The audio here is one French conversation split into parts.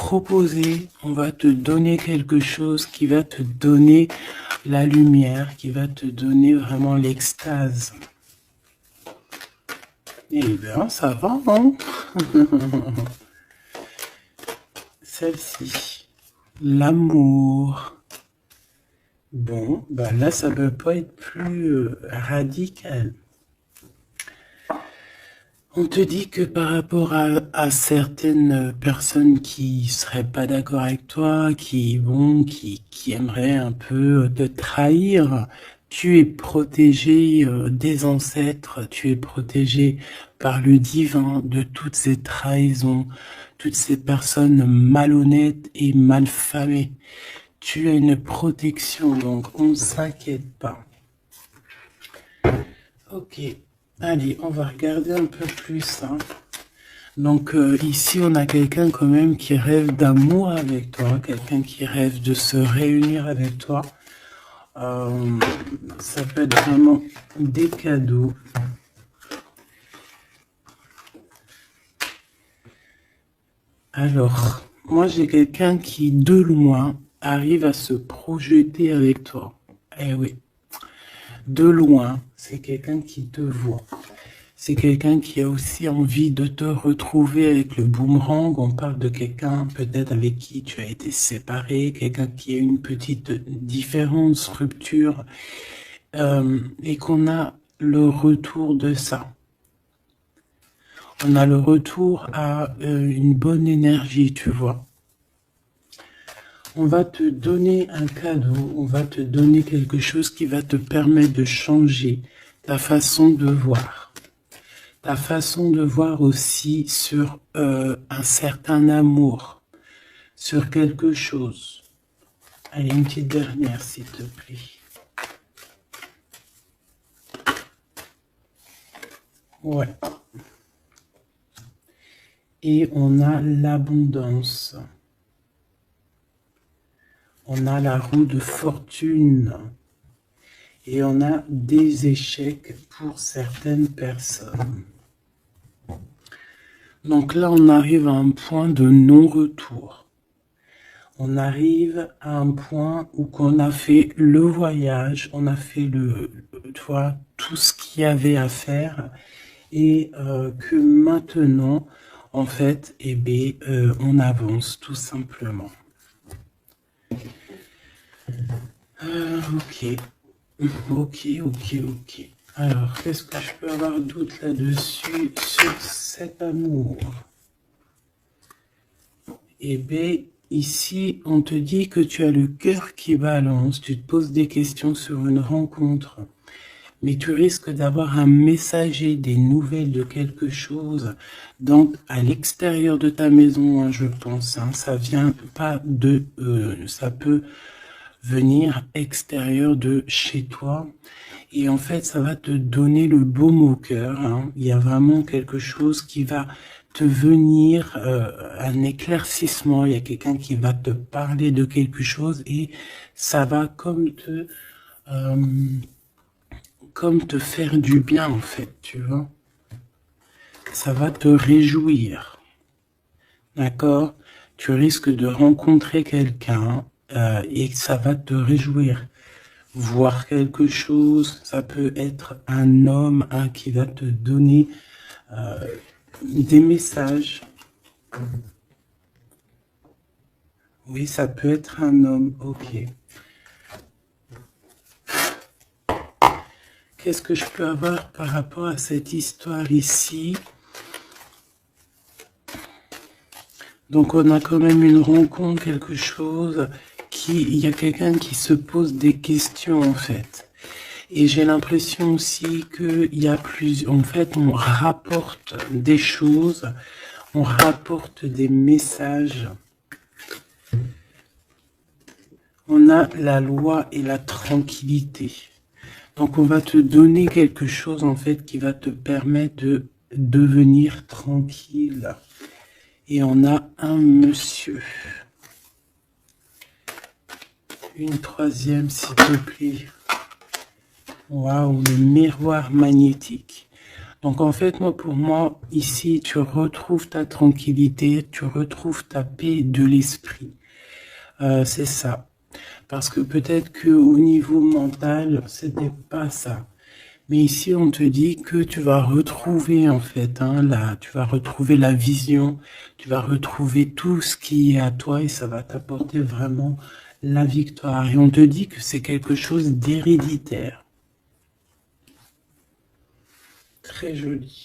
proposer, on va te donner quelque chose qui va te donner la lumière, qui va te donner vraiment l'extase. Eh bien, ça va, hein? Celle-ci, l'amour. Bon, bah là, ça peut pas être plus radical. On te dit que par rapport à certaines personnes qui seraient pas d'accord avec toi, qui aimeraient un peu te trahir, tu es protégé des ancêtres, tu es protégé par le divin de toutes ces trahisons, toutes ces personnes malhonnêtes et malfamées. Tu as une protection, donc on ne s'inquiète pas. Ok, allez, on va regarder un peu plus. Hein. Donc ici, on a quelqu'un quand même qui rêve d'amour avec toi, quelqu'un qui rêve de se réunir avec toi. Ça peut être vraiment des cadeaux. Alors, moi j'ai quelqu'un qui, de loin, arrive à se projeter avec toi. Eh oui, de loin, c'est quelqu'un qui te voit. C'est quelqu'un qui a aussi envie de te retrouver avec le boomerang. On parle de quelqu'un peut-être avec qui tu as été séparé, quelqu'un qui a une petite différence, rupture, et qu'on a le retour de ça. On a le retour à une bonne énergie, tu vois. On va te donner un cadeau, on va te donner quelque chose qui va te permettre de changer ta façon de voir. Ta façon de voir aussi sur un certain amour, sur quelque chose. Allez, une petite dernière, s'il te plaît. Ouais. Et on a l'abondance. On a la roue de fortune. Et on a des échecs pour certaines personnes. Donc là, on arrive à un point de non-retour. On arrive à un point où on a fait le voyage, on a fait tu vois, tout ce qu'il y avait à faire et que maintenant, en fait, eh bien, on avance tout simplement. Ok. Alors, qu'est-ce que je peux avoir d'autre là-dessus sur cet amour? Eh bien, ici, on te dit que tu as le cœur qui balance, tu te poses des questions sur une rencontre, mais tu risques d'avoir un messager, des nouvelles de quelque chose, donc à l'extérieur de ta maison, hein, je pense. Hein, ça vient pas de... ça peut venir extérieur de chez toi. Et en fait, ça va te donner le baume au cœur. Hein. Il y a vraiment quelque chose qui va te venir, un éclaircissement. Il y a quelqu'un qui va te parler de quelque chose et ça va comme te faire du bien, en fait, tu vois. Ça va te réjouir. D'accord? Tu risques de rencontrer quelqu'un et ça va te réjouir. Voir quelque chose, ça peut être un homme qui va te donner des messages. Oui, ça peut être un homme, ok. Qu'est-ce que je peux avoir par rapport à cette histoire ici? Donc on a quand même une rencontre, quelque chose il y a quelqu'un qui se pose des questions en fait. Et j'ai l'impression aussi qu'il y a en fait, on rapporte des choses, on rapporte des messages. On a la loi et la tranquillité. Donc on va te donner quelque chose en fait qui va te permettre de devenir tranquille. Et on a un monsieur. Une troisième, s'il te plaît. Waouh, le miroir magnétique. Donc en fait, pour moi, ici, tu retrouves ta tranquillité, tu retrouves ta paix de l'esprit. C'est ça. Parce que peut-être que au niveau mental, c'était pas ça. Mais ici, on te dit que tu vas retrouver, en fait, tu vas retrouver la vision, tu vas retrouver tout ce qui est à toi et ça va t'apporter vraiment la victoire. Et on te dit que c'est quelque chose d'héréditaire. Très joli.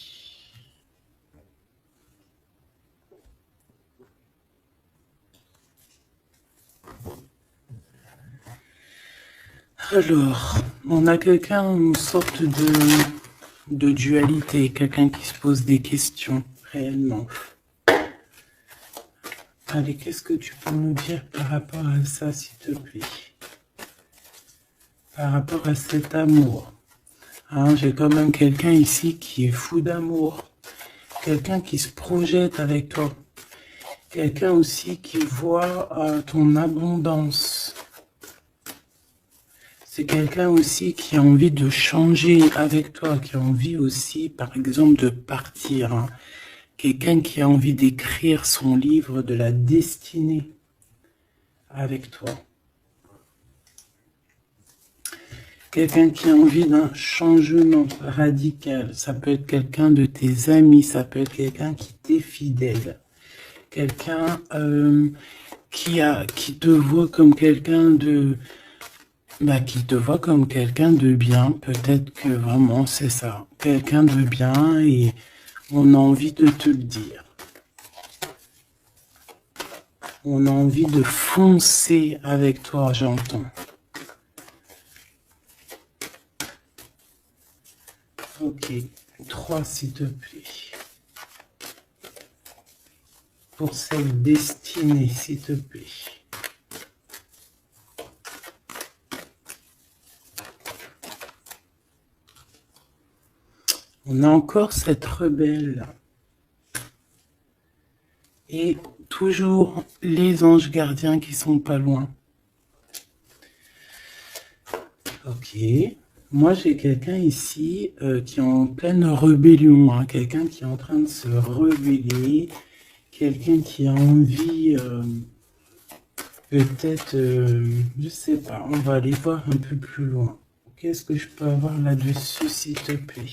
Alors, on a une sorte de dualité, quelqu'un qui se pose des questions, réellement. Allez, qu'est-ce que tu peux nous dire par rapport à ça, s'il te plaît? Par rapport à cet amour. J'ai quand même quelqu'un ici qui est fou d'amour. Quelqu'un qui se projette avec toi. Quelqu'un aussi qui voit ton abondance. C'est quelqu'un aussi qui a envie de changer avec toi, qui a envie aussi, par exemple, de partir. Quelqu'un qui a envie d'écrire son livre de la destinée avec toi. Quelqu'un qui a envie d'un changement radical. Ça peut être quelqu'un de tes amis, ça peut être quelqu'un qui t'est fidèle. Quelqu'un qui te voit comme quelqu'un de... qui te voit comme quelqu'un de bien. Peut-être que vraiment c'est ça. Quelqu'un de bien et on a envie de te le dire. On a envie de foncer avec toi, j'entends. Ok, 3 s'il te plaît. Pour cette destinée, s'il te plaît. On a encore cette rebelle. Et toujours les anges gardiens qui sont pas loin. Ok. Moi, j'ai quelqu'un ici qui est en pleine rébellion. Quelqu'un qui est en train de se rebeller. Quelqu'un qui a envie, peut-être, je sais pas, on va aller voir un peu plus loin. Qu'est-ce que je peux avoir là-dessus, s'il te plaît?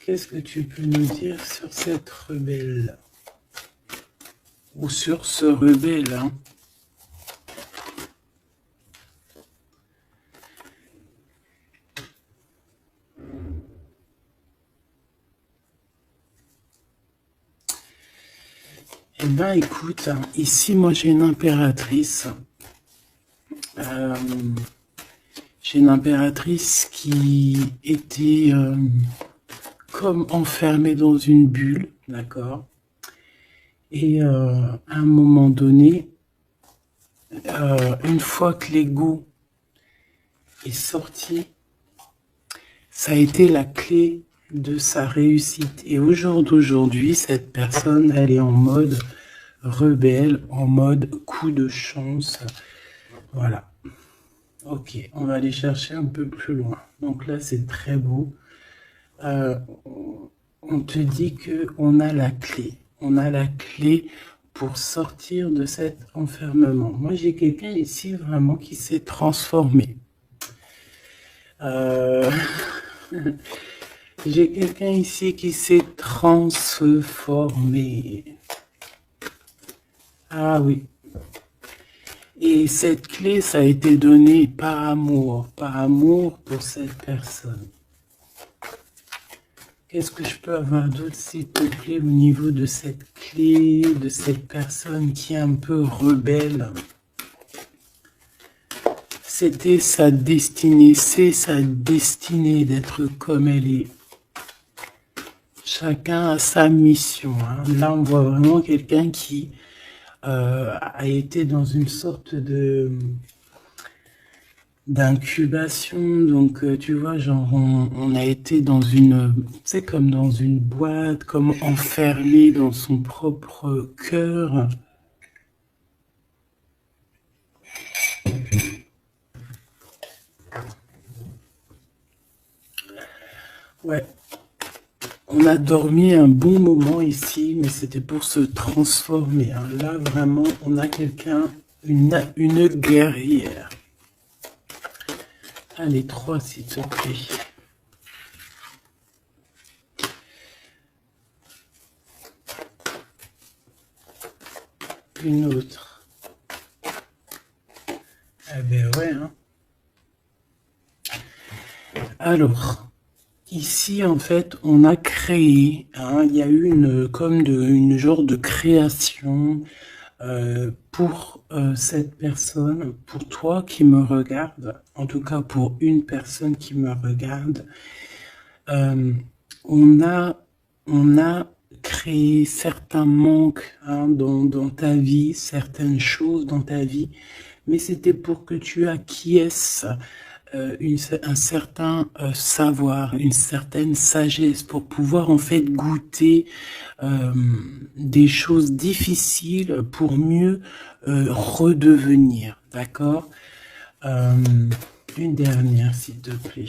Qu'est-ce que tu peux nous dire sur cette rebelle? Ou sur ce rebelle, Eh ben, écoute, ici, moi, j'ai une impératrice. J'ai une impératrice qui était comme enfermée dans une bulle, d'accord? Et à un moment donné, une fois que l'ego est sorti, ça a été la clé de sa réussite. Et au jour d'aujourd'hui, cette personne, elle est en mode rebelle, en mode coup de chance. Voilà. Ok, on va aller chercher un peu plus loin. Donc là, c'est très beau. On te dit qu'on a la clé. On a la clé pour sortir de cet enfermement. Moi, j'ai quelqu'un ici vraiment qui s'est transformé. J'ai quelqu'un ici qui s'est transformé. Ah oui. Et cette clé, ça a été donné par amour pour cette personne. Qu'est-ce que je peux avoir d'autre, s'il te plaît, au niveau de cette clé, de cette personne qui est un peu rebelle? C'était sa destinée, c'est sa destinée d'être comme elle est. Chacun a sa mission. Là, on voit vraiment quelqu'un qui a été dans une sorte de d'incubation. Donc, tu vois, genre, on a été dans une, tu sais, comme dans une boîte, comme enfermé dans son propre cœur. Ouais, on a dormi un bon moment ici, mais c'était pour se transformer, hein. Là, vraiment, on a quelqu'un, une guerrière. Allez, 3, s'il te plaît. Une autre. Eh ben ouais, hein. Alors, ici, en fait, on a créé, hein, il y a eu une genre de création pour cette personne, pour toi qui me regarde, en tout cas pour une personne qui me regarde. Euh, on a, on a créé certains manques, hein, dans ta vie, certaines choses dans ta vie, mais c'était pour que tu acquiesces un certain savoir, une certaine sagesse pour pouvoir en fait goûter euh, des choses difficiles pour mieux redevenir. D'accord. Euh, une dernière, s'il te plaît.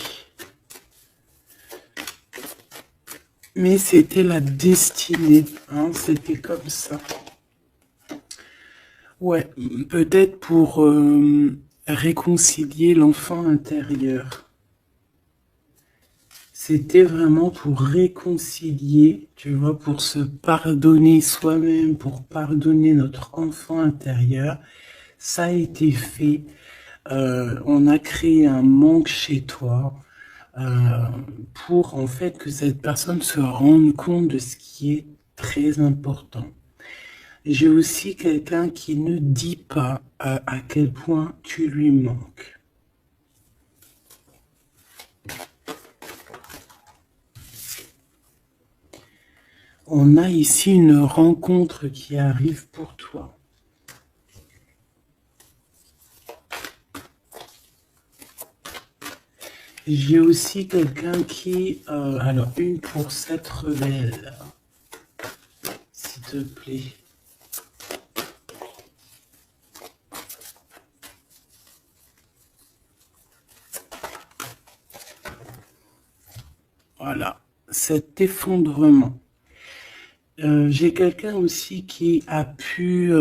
Mais c'était la destinée, hein, c'était comme ça. Ouais, peut-être pour réconcilier l'enfant intérieur. C'était vraiment pour réconcilier, tu vois, pour se pardonner soi-même, pour pardonner notre enfant intérieur. Ça a été fait. On a créé un manque chez toi euh, pour en fait que cette personne se rende compte de ce qui est très important. J'ai aussi quelqu'un qui ne dit pas à quel point tu lui manques. On a ici une rencontre qui arrive pour toi. J'ai aussi quelqu'un qui... alors, une pour cette rebelle, s'il te plaît. Voilà, cet effondrement. J'ai quelqu'un aussi qui a pu...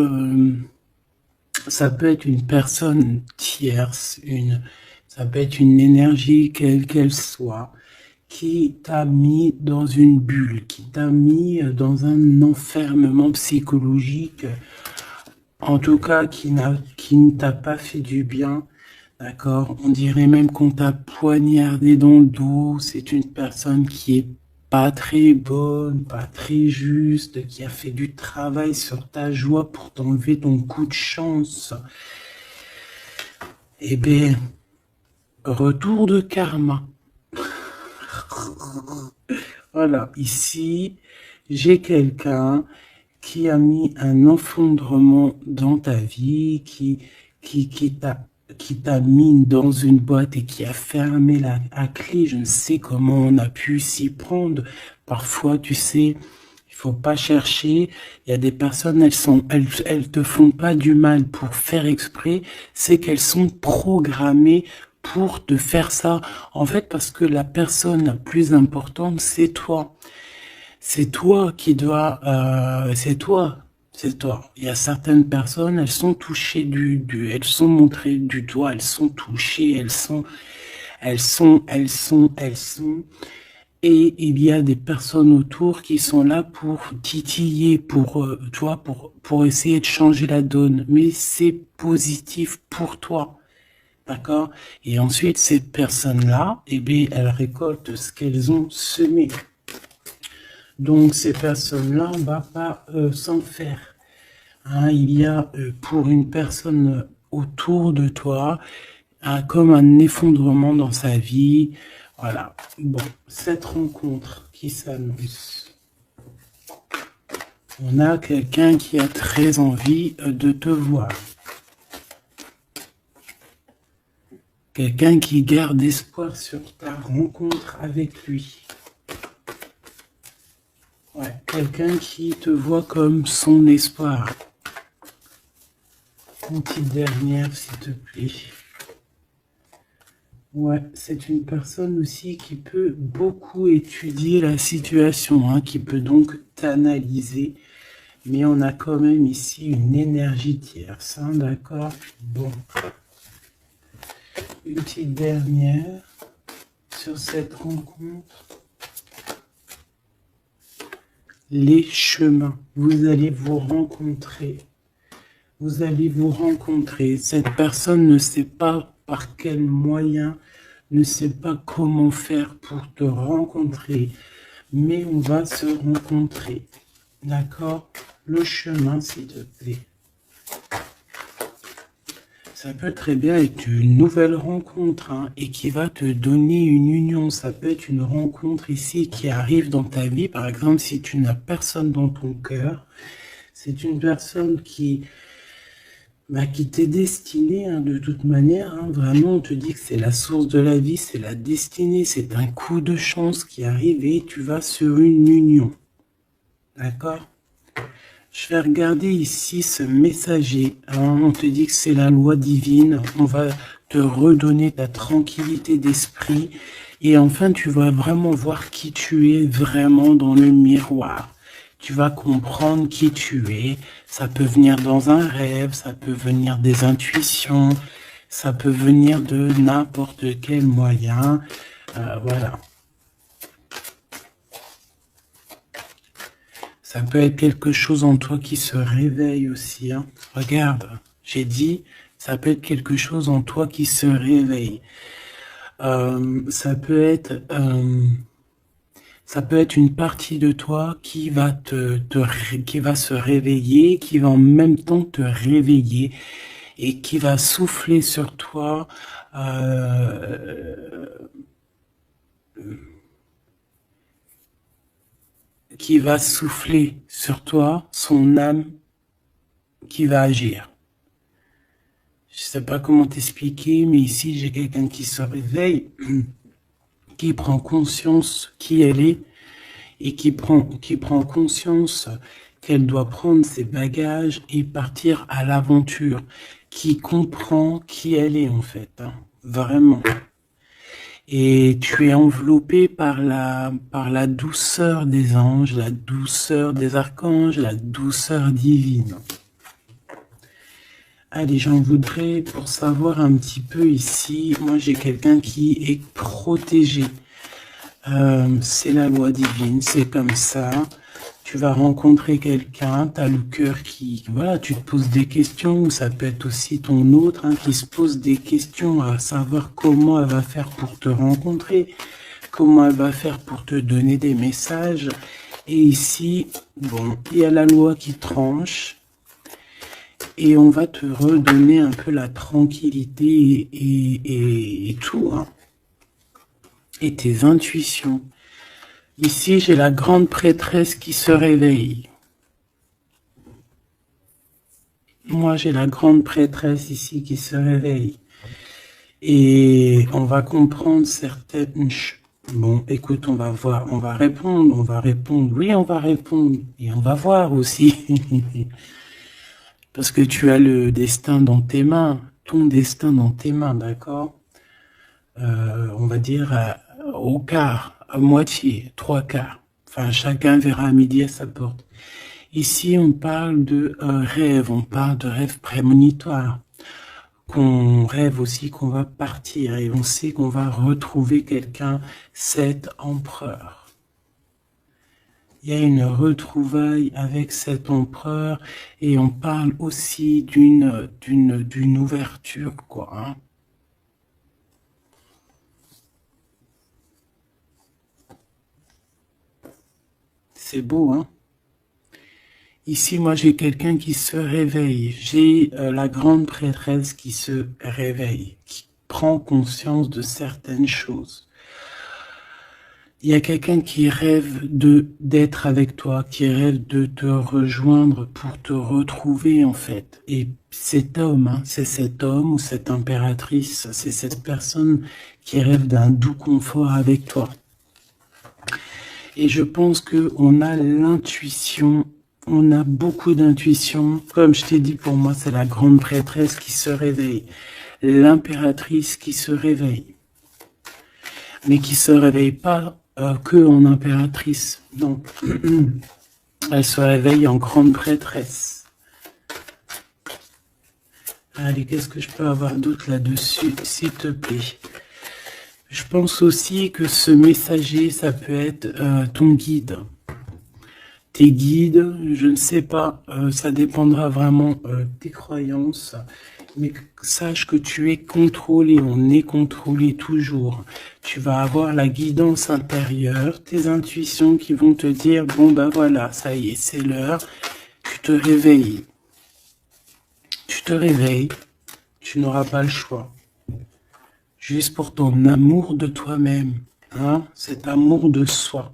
ça peut être une personne tierce, ça peut être une énergie quelle qu'elle soit, qui t'a mis dans une bulle, qui t'a mis dans un enfermement psychologique, en tout cas qui ne t'a pas fait du bien, d'accord? On dirait même qu'on t'a poignardé dans le dos. C'est une personne qui est pas très bonne, pas très juste, qui a fait du travail sur ta joie pour t'enlever ton coup de chance. Eh bien, retour de karma. Voilà, ici, j'ai quelqu'un qui a mis un effondrement dans ta vie, qui, qui t'a, qui t'a mis dans une boîte et qui a fermé la clé. Je ne sais comment on a pu s'y prendre. Parfois, tu sais, il faut pas chercher. Il y a des personnes, elles te font pas du mal pour faire exprès. C'est qu'elles sont programmées pour te faire ça. En fait, parce que la personne la plus importante, c'est toi. C'est toi qui dois, c'est toi, c'est toi. Il y a certaines personnes, elles sont touchées elles sont montrées du doigt, elles sont touchées, elles sont. Et il y a des personnes autour qui sont là pour titiller, pour, toi, pour essayer de changer la donne. Mais c'est positif pour toi. D'accord? Et ensuite, ces personnes-là, eh bien, elles récoltent ce qu'elles ont semé. Donc ces personnes-là, on ne va pas s'en faire. Hein, il y a pour une personne autour de toi comme un effondrement dans sa vie. Voilà. Bon, cette rencontre qui s'annonce. On a quelqu'un qui a très envie de te voir. Quelqu'un qui garde espoir sur ta rencontre avec lui. Ouais, quelqu'un qui te voit comme son espoir. Une petite dernière, s'il te plaît. Ouais, c'est une personne aussi qui peut beaucoup étudier la situation, hein, qui peut donc t'analyser. Mais on a quand même ici une énergie tierce, hein, d'accord? Bon. Une petite dernière sur cette rencontre. Les chemins. Vous allez vous rencontrer. Vous allez vous rencontrer. Cette personne ne sait pas par quel moyen, ne sait pas comment faire pour te rencontrer. Mais on va se rencontrer. D'accord? Le chemin, s'il te plaît. Ça peut très bien être une nouvelle rencontre, hein, et qui va te donner une union. Ça peut être une rencontre ici qui arrive dans ta vie. Par exemple, si tu n'as personne dans ton cœur, c'est une personne qui t'est destinée, hein, de toute manière. Hein, vraiment, on te dit que c'est la source de la vie, c'est la destinée, c'est un coup de chance qui arrive et tu vas sur une union. D'accord? Je vais regarder ici ce messager. Alors, on te dit que c'est la loi divine. On va te redonner ta tranquillité d'esprit. Et enfin, tu vas vraiment voir qui tu es vraiment dans le miroir. Tu vas comprendre qui tu es. Ça peut venir dans un rêve, ça peut venir des intuitions, ça peut venir de n'importe quel moyen. Voilà. Ça peut être quelque chose en toi qui se réveille aussi. Hein. Regarde, j'ai dit, ça peut être quelque chose en toi qui se réveille. Ça peut être une partie de toi qui va qui va se réveiller, qui va en même temps te réveiller et qui va souffler sur toi. Qui va souffler sur toi son âme qui va agir. Je sais pas comment t'expliquer, mais ici j'ai quelqu'un qui se réveille, qui prend conscience qui elle est et qui prend conscience qu'elle doit prendre ses bagages et partir à l'aventure, qui comprend qui elle est en fait, hein, vraiment. Et tu es enveloppé par la douceur des anges, la douceur des archanges, la douceur divine. Allez, j'en voudrais pour savoir un petit peu ici. Moi, j'ai quelqu'un qui est protégé. C'est la loi divine, c'est comme ça. Tu vas rencontrer quelqu'un, tu as le cœur qui... Voilà, tu te poses des questions, ou ça peut être aussi ton autre, hein, qui se pose des questions à savoir comment elle va faire pour te rencontrer, comment elle va faire pour te donner des messages. Et ici, bon, il y a la loi qui tranche, et on va te redonner un peu la tranquillité et tout, hein, et tes intuitions. Ici, j'ai la grande prêtresse qui se réveille. Moi, j'ai la grande prêtresse ici qui se réveille. Et on va comprendre certaines choses. Bon, écoute, on va voir, on va répondre, oui, on va répondre. Et on va voir aussi. Parce que tu as le destin dans tes mains, ton destin dans tes mains, d'accord? On va dire au quart, à moitié, 3/4. Enfin, chacun verra à midi à sa porte. Ici, on parle de rêve, on parle de rêve prémonitoire. Qu'on rêve aussi qu'on va partir et on sait qu'on va retrouver quelqu'un, cet empereur. Il y a une retrouvaille avec cet empereur et on parle aussi d'une ouverture, quoi. Hein. C'est beau, hein? Ici, moi, j'ai quelqu'un qui se réveille. J'ai la grande prêtresse qui se réveille, qui prend conscience de certaines choses. Il y a quelqu'un qui rêve d'être avec toi, qui rêve de te rejoindre pour te retrouver en fait. Et cet homme, hein, c'est cet homme ou cette impératrice, c'est cette personne qui rêve d'un doux confort avec toi. Et je pense que on a l'intuition, on a beaucoup d'intuition. Comme je t'ai dit, pour moi, c'est la grande prêtresse qui se réveille, l'impératrice qui se réveille, mais qui se réveille pas que en impératrice. Donc, elle se réveille en grande prêtresse. Allez, qu'est-ce que je peux avoir d'autre là-dessus, s'il te plaît? Je pense aussi que ce messager, ça peut être ton guide. Tes guides, je ne sais pas, ça dépendra vraiment de tes croyances, mais sache que tu es contrôlé, on est contrôlé toujours. Tu vas avoir la guidance intérieure, tes intuitions qui vont te dire, bon ben voilà, ça y est, c'est l'heure, tu te réveilles. Tu te réveilles, tu n'auras pas le choix. Juste pour ton amour de toi-même, hein, cet amour de soi.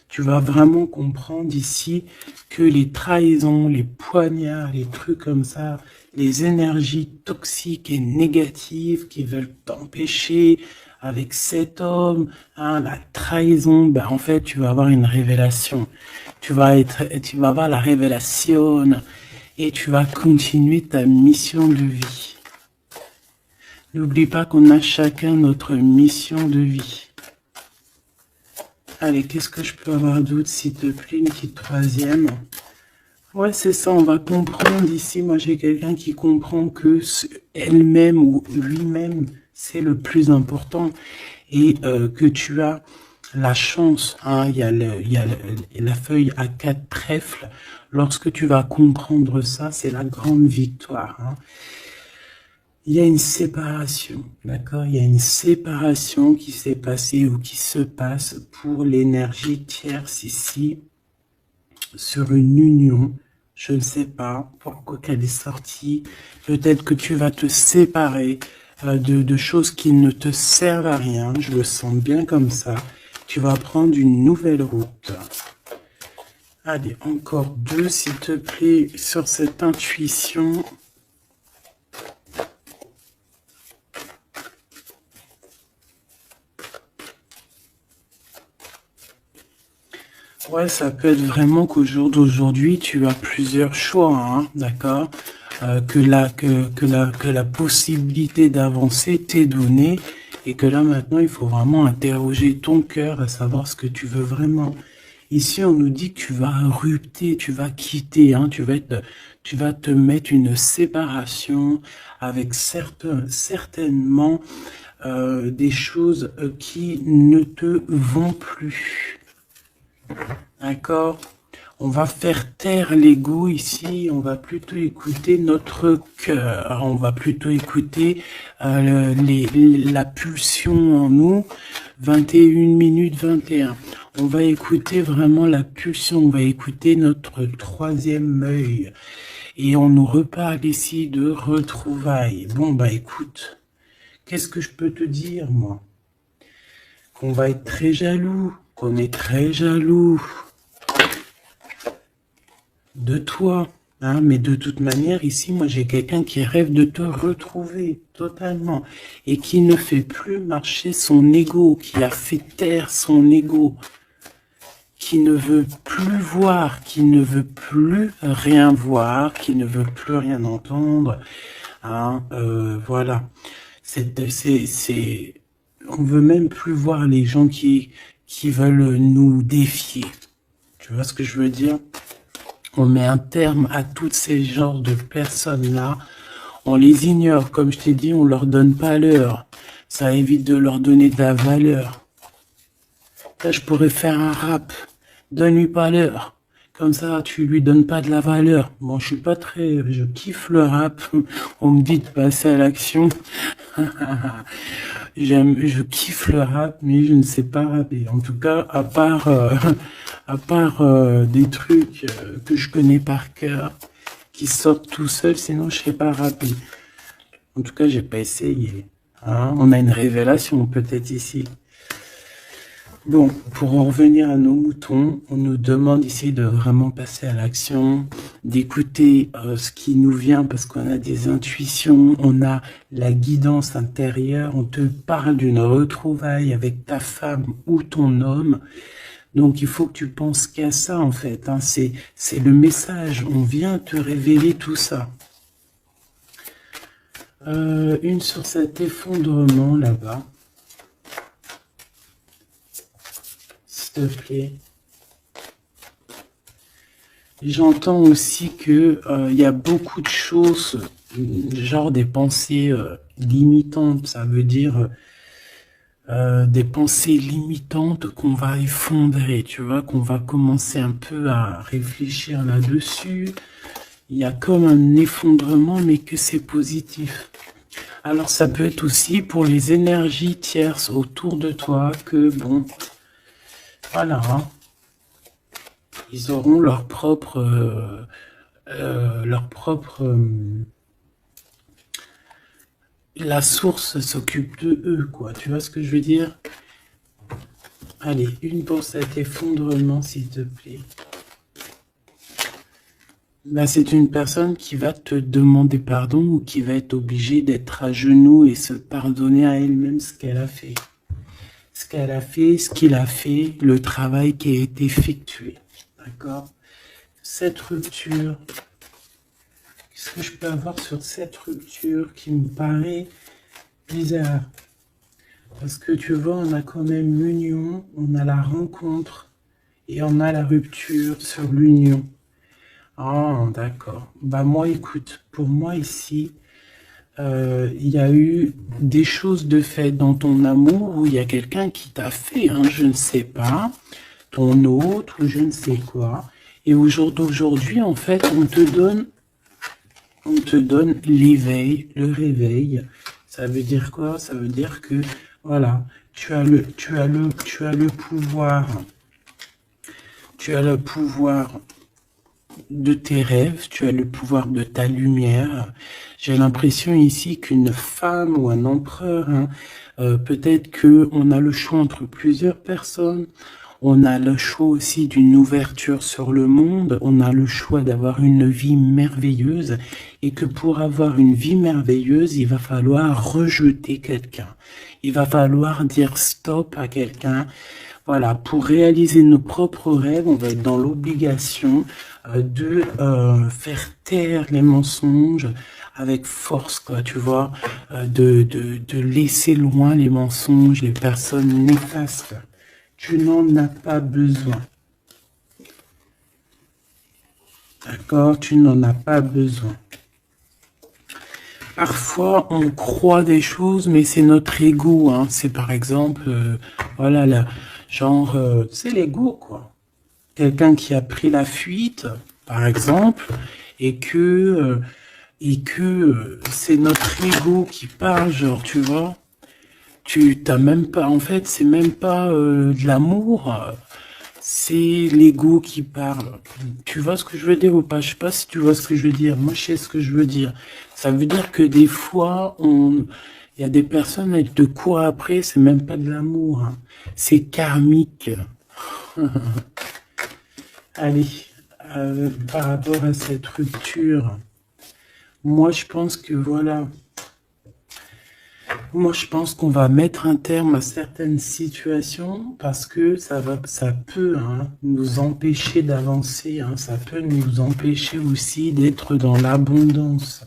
Tu vas vraiment comprendre ici que les trahisons, les poignards, les trucs comme ça, les énergies toxiques et négatives qui veulent t'empêcher avec cet homme, hein, la trahison, ben en fait tu vas avoir une révélation. Tu vas avoir la révélation et tu vas continuer ta mission de vie. N'oublie pas qu'on a chacun notre mission de vie. Allez, qu'est-ce que je peux avoir d'autre, s'il te plaît, une petite troisième. Ouais, c'est ça, on va comprendre ici. Moi, j'ai quelqu'un qui comprend que elle-même ou lui-même, c'est le plus important. Et que tu as la chance, hein, il y a la feuille à 4 trèfles. Lorsque tu vas comprendre ça, c'est la grande victoire, hein. Il y a une séparation, d'accord? Il y a une séparation qui s'est passée ou qui se passe pour l'énergie tierce ici, sur une union. Je ne sais pas pourquoi qu'elle est sortie. Peut-être que tu vas te séparer de choses qui ne te servent à rien. Je le sens bien comme ça. Tu vas prendre une nouvelle route. Allez, encore deux, s'il te plaît, sur cette intuition. Ouais, ça peut être vraiment qu'au jour d'aujourd'hui, tu as plusieurs choix, hein, d'accord? Que la possibilité d'avancer t'est donnée et que là maintenant, il faut vraiment interroger ton cœur à savoir ce que tu veux vraiment. Ici, on nous dit que tu vas rupter, tu vas quitter, hein, tu vas te mettre une séparation avec certainement des choses qui ne te vont plus. D'accord? On va faire taire l'ego ici, on va plutôt écouter notre cœur, on va plutôt écouter la pulsion en nous, 21 minutes 21. On va écouter vraiment la pulsion, on va écouter notre troisième œil. Et on nous reparle ici de retrouvailles. Bon, bah écoute, qu'est-ce que je peux te dire, moi? Qu'on va être très jaloux, qu'on est très jaloux de toi, hein, mais de toute manière, ici, moi, j'ai quelqu'un qui rêve de te retrouver totalement et qui ne fait plus marcher son ego, qui a fait taire son ego, qui ne veut plus voir, qui ne veut plus rien voir, qui ne veut plus rien entendre, hein, voilà. On veut même plus voir les gens qui veulent nous défier. Tu vois ce que je veux dire? On met un terme à tous ces genres de personnes-là. On les ignore, comme je t'ai dit, on leur donne pas l'heure. Ça évite de leur donner de la valeur. Là, je pourrais faire un rap. Donne-lui pas l'heure. Comme ça, tu lui donnes pas de la valeur. Bon, je kiffe le rap. On me dit de passer à l'action. Je kiffe le rap, mais je ne sais pas rapper. En tout cas, à part des trucs que je connais par cœur, qui sortent tout seul, sinon je sais pas rapper. En tout cas, j'ai pas essayé. Hein, on a une révélation peut-être ici. Bon, pour en revenir à nos moutons, on nous demande ici de vraiment passer à l'action, d'écouter ce qui nous vient parce qu'on a des intuitions, on a la guidance intérieure, on te parle d'une retrouvaille avec ta femme ou ton homme. Donc il faut que tu penses qu'à ça en fait, hein. C'est le message, on vient te révéler tout ça. Une sur cet effondrement là-bas. S'il te plaît. J'entends aussi que y a beaucoup de choses, genre des pensées limitantes, ça veut dire des pensées limitantes qu'on va effondrer, tu vois, qu'on va commencer un peu à réfléchir là-dessus. Il y a comme un effondrement, mais que c'est positif. Alors ça peut être aussi pour les énergies tierces autour de toi que, bon, voilà, hein, ils auront leur propre... la source s'occupe de eux, quoi. Tu vois ce que je veux dire? Allez, une pour cet effondrement, s'il te plaît. Là, c'est une personne qui va te demander pardon ou qui va être obligée d'être à genoux et se pardonner à elle-même ce qu'elle a fait. Ce qu'elle a fait, ce qu'il a fait, le travail qui a été effectué. D'accord? Cette rupture, qu'est-ce que je peux avoir sur cette rupture qui me paraît bizarre? Parce que tu vois, on a quand même l'union, on a la rencontre et on a la rupture sur l'union. Ah, d'accord. Bah moi, écoute, pour moi ici, il y a eu des choses de fait dans ton amour où il y a quelqu'un qui t'a fait, hein, je ne sais pas, ton autre ou je ne sais quoi. Et au jour d'aujourd'hui, en fait, on te donne l'éveil, le réveil. Ça veut dire quoi? Ça veut dire que, voilà, tu as le pouvoir. Tu as le pouvoir de tes rêves, tu as le pouvoir de ta lumière. J'ai l'impression ici qu'une femme ou un empereur, hein, peut-être qu'on a le choix entre plusieurs personnes, on a le choix aussi d'une ouverture sur le monde, on a le choix d'avoir une vie merveilleuse et que pour avoir une vie merveilleuse, il va falloir rejeter quelqu'un. Il va falloir dire stop à quelqu'un. Voilà, pour réaliser nos propres rêves, on va être dans l'obligation de faire taire les mensonges avec force, quoi, tu vois, de laisser loin les mensonges, les personnes néfastes. Tu n'en as pas besoin. D'accord? Tu n'en as pas besoin. Parfois, on croit des choses, mais c'est notre ego, hein. C'est par exemple, voilà, genre, c'est l'ego, quoi. Quelqu'un qui a pris la fuite, par exemple, et que c'est notre ego qui parle, genre, tu vois, tu t'as même pas, en fait, c'est même pas de l'amour, c'est l'ego qui parle. Tu vois ce que je veux dire ou pas? Je sais pas si tu vois ce que je veux dire. Moi, je sais ce que je veux dire. Ça veut dire que des fois, il y a des personnes, elles te courent après, c'est même pas de l'amour, hein. C'est karmique. Allez, par rapport à cette rupture, moi je pense que voilà, moi je pense qu'on va mettre un terme à certaines situations parce que ça peut, hein, nous empêcher d'avancer, hein, ça peut nous empêcher aussi d'être dans l'abondance.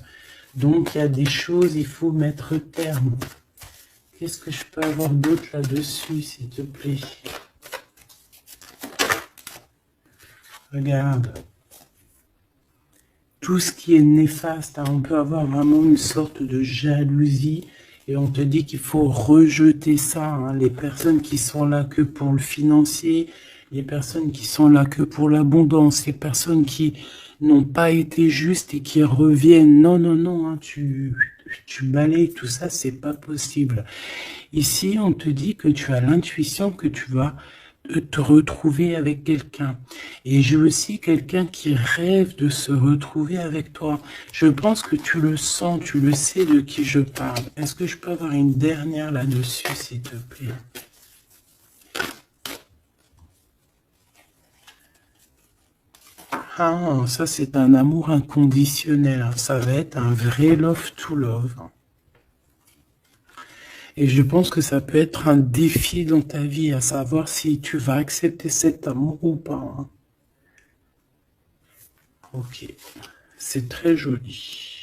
Donc il y a des choses, il faut mettre terme. Qu'est-ce que je peux avoir d'autre là-dessus, s'il te plaît? Regarde. Tout ce qui est néfaste, hein, on peut avoir vraiment une sorte de jalousie et on te dit qu'il faut rejeter ça, hein, les personnes qui sont là que pour le financier, les personnes qui sont là que pour l'abondance, les personnes qui n'ont pas été justes et qui reviennent. Non, non, non, hein, tu balayes tout ça, c'est pas possible. Ici, on te dit que tu as l'intuition que tu vas te retrouver avec quelqu'un. Et j'ai aussi quelqu'un qui rêve de se retrouver avec toi. Je pense que tu le sens, tu le sais de qui je parle. Est-ce que je peux avoir une dernière là-dessus, s'il te plaît? Ah, ça c'est un amour inconditionnel, hein. Ça va être un vrai love to love. Et je pense que ça peut être un défi dans ta vie, à savoir si tu vas accepter cet amour ou pas, hein. Ok, c'est très joli.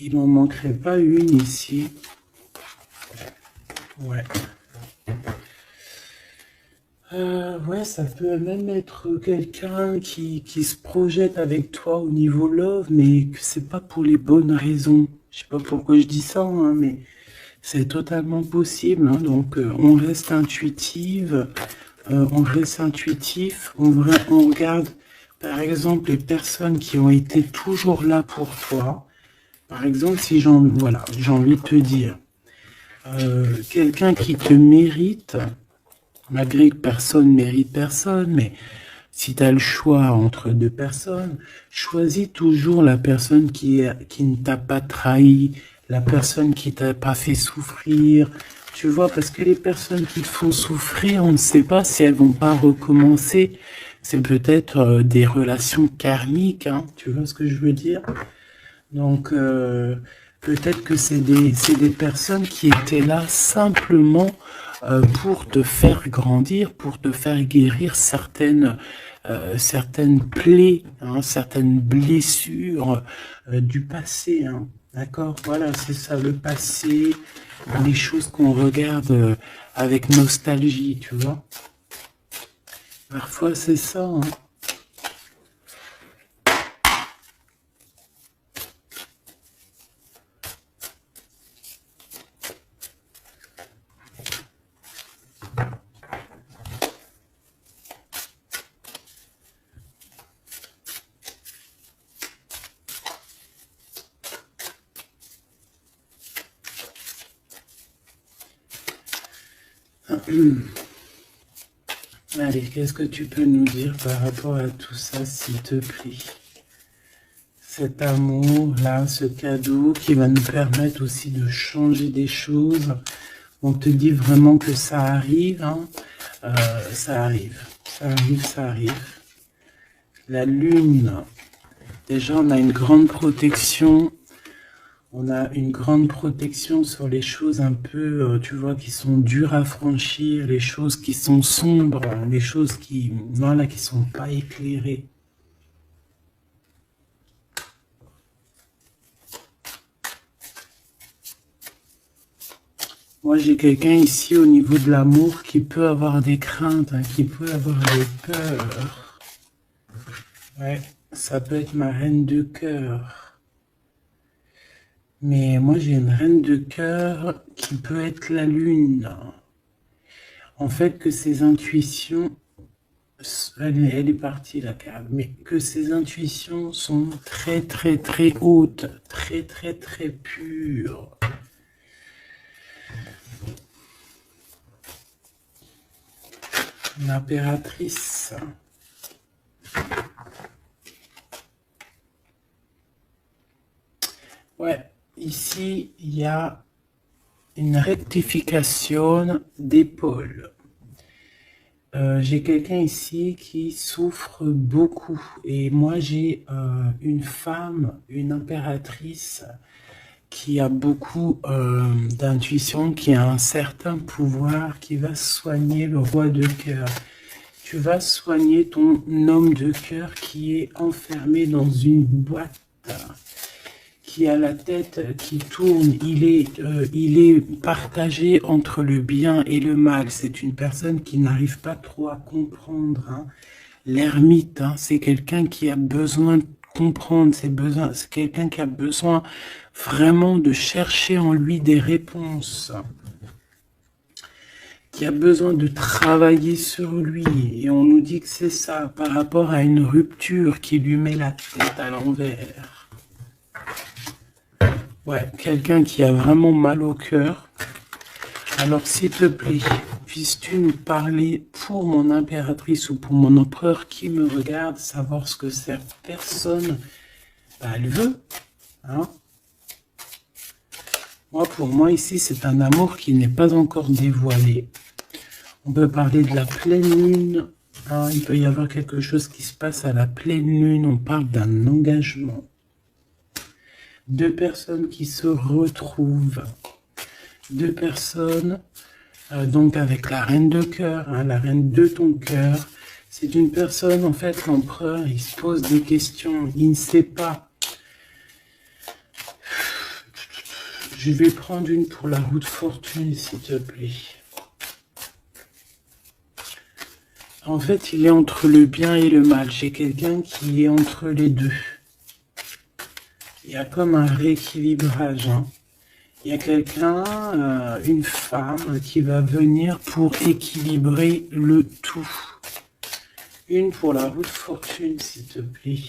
Il n'en manquerait pas une ici. Ouais. Ouais, ça peut même être quelqu'un qui se projette avec toi au niveau love, mais que c'est pas pour les bonnes raisons. Je sais pas pourquoi je dis ça, hein, mais c'est totalement possible, hein. Donc, on reste intuitive, on reste intuitif, on regarde, par exemple, les personnes qui ont été toujours là pour toi. Par exemple, si voilà, j'ai envie de te dire, quelqu'un qui te mérite, malgré que personne mérite personne, mais si tu as le choix entre deux personnes, choisis toujours la personne qui ne t'a pas trahi, la personne qui t'a pas fait souffrir. Tu vois, parce que les personnes qui te font souffrir, on ne sait pas si elles vont pas recommencer. C'est peut-être des relations karmiques, hein, tu vois ce que je veux dire? Donc, peut-être que c'est des personnes qui étaient là simplement pour te faire grandir, pour te faire guérir certaines plaies, hein, certaines blessures du passé, hein. D'accord? Voilà, c'est ça, le passé, les choses qu'on regarde avec nostalgie, tu vois? Parfois, c'est ça, hein. Allez, qu'est-ce que tu peux nous dire par rapport à tout ça, s'il te plaît? Cet amour-là, ce cadeau qui va nous permettre aussi de changer des choses. On te dit vraiment que ça arrive, hein. Ça arrive, ça arrive, ça arrive. La lune, déjà on a une grande protection. On a une grande protection sur les choses un peu, tu vois, qui sont dures à franchir, les choses qui sont sombres, les choses qui, voilà, qui sont pas éclairées. Moi, j'ai quelqu'un ici au niveau de l'amour qui peut avoir des craintes, hein, qui peut avoir des peurs. Ouais, ça peut être ma reine de cœur. Mais moi, j'ai une reine de cœur qui peut être la lune. En fait, que ses intuitions, elle est partie la carte, mais que ses intuitions sont très très très hautes, très très très pures. L'impératrice. Ouais, ici, il y a une rectification d'épaule. J'ai quelqu'un ici qui souffre beaucoup et moi j'ai une femme, une impératrice qui a beaucoup d'intuition, qui a un certain pouvoir, qui va soigner le roi de cœur. Tu vas soigner ton homme de cœur qui est enfermé dans une boîte, qui a la tête qui tourne, il est partagé entre le bien et le mal. C'est une personne qui n'arrive pas trop à comprendre, hein. L'ermite, hein, c'est quelqu'un qui a besoin de comprendre ses besoins, c'est quelqu'un qui a besoin vraiment de chercher en lui des réponses, qui a besoin de travailler sur lui. Et on nous dit que c'est ça, par rapport à une rupture qui lui met la tête à l'envers. Ouais, quelqu'un qui a vraiment mal au cœur. Alors, s'il te plaît, puisses-tu nous parler pour mon impératrice ou pour mon empereur qui me regarde, savoir ce que cette personne, elle veut, hein? Moi, pour moi, ici, c'est un amour qui n'est pas encore dévoilé. On peut parler de la pleine lune. Hein, il peut y avoir quelque chose qui se passe à la pleine lune. On parle d'un engagement. Deux personnes qui se retrouvent. Deux personnes, donc avec la reine de cœur, hein, la reine de ton cœur. C'est une personne, en fait, l'empereur, il se pose des questions. Il ne sait pas. Je vais prendre une pour la roue de fortune, s'il te plaît. En fait, il est entre le bien et le mal. J'ai quelqu'un qui est entre les deux. Il y a comme un rééquilibrage. Hein. Il y a quelqu'un, une femme, qui va venir pour équilibrer le tout. Une pour la roue de fortune, s'il te plaît.